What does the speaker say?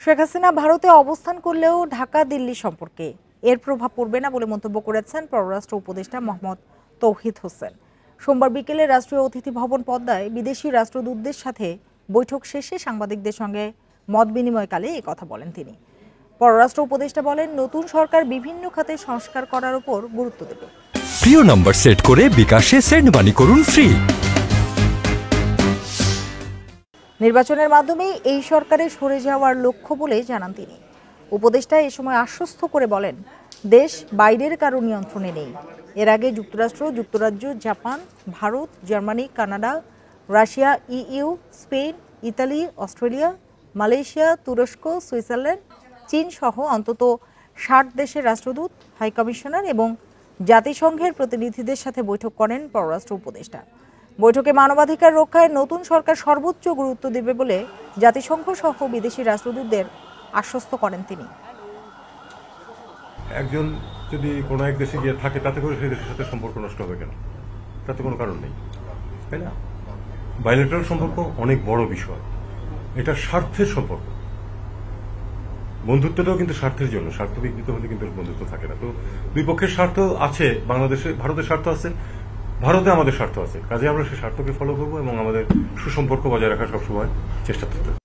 শেখ হাসিনা ভারতে অবস্থান করলেও ঢাকা দিল্লি সম্পর্কে এর প্রভাব পড়বে না বলে মন্তব্য করেছেন পররাষ্ট্র উপদেষ্টা মোহাম্মদ তৌহিদ হোসেন। সোমবার বিকেলে রাষ্ট্রীয় অতিথি ভবন পদ্মায় বিদেশি রাষ্ট্রদূতদের সাথে বৈঠক শেষে সাংবাদিকদের সঙ্গে মত বিনিময়কালে এই কথা বলেন তিনি। পররাষ্ট্র উপদেষ্টা বলেন, নতুন সরকার বিভিন্ন খাতে সংস্কার করার উপর গুরুত্ব দেবে। প্রিয় নম্বর সেট করে বিকাশে সেন্ড মানি করুন ফ্রি। নির্বাচনের মাধ্যমে এই সরকারের সরে যাওয়ার লক্ষ্য বলে জানান তিনি। উপদেষ্টা এ সময় আশ্বস্ত করে বলেন, দেশ বাইরের কারো নিয়ন্ত্রণে নেই। এর আগে যুক্তরাষ্ট্র, যুক্তরাজ্য, Japan, Bharat, Germany, Canada, Russia, EU, Spain, Italy, Australia, Malaysia, তুরস্ক, সুইজারল্যান্ড, চীন সহ অন্তত ৬০ দেশের রাষ্ট্রদূত, হাইকমিশনার এবং জাতিসংঘের প্রতিনিধিদের সাথে বৈঠক করেন পররাষ্ট্র উপদেষ্টা। বৈঠকে মানবাধিকার রক্ষায় নতুন সরকার সর্বোচ্চ গুরুত্ব দেবে বলে জাতিসংঘ সহ বিদেশি রাষ্ট্রদূতদের আশ্বস্ত করেন তিনি। একজন যদি কোনো এক দেশে গিয়ে থাকে তাতে করে সেই দেশের সাথে সম্পর্ক নষ্ট হবে কেন? তাতে কোনো কারণ নেই, তাই না? বাইলেটারাল সম্পর্ক অনেক বড় বিষয়, এটা স্বার্থের সম্পর্ক। বন্ধুত্বটাও কিন্তু স্বার্থের জন্য, স্বার্থ বিঘ্নিত হলে কিন্তু বন্ধুত্ব থাকে না। তো দুই পক্ষের স্বার্থ আছে, বাংলাদেশে ভারতের স্বার্থ আছে, ভারতে আমাদের স্বার্থ আছে, কাজে আমরা সেই স্বার্থকে ফলো করবো এবং আমাদের সুসম্পর্ক বজায় রাখার সবসময় চেষ্টা করতে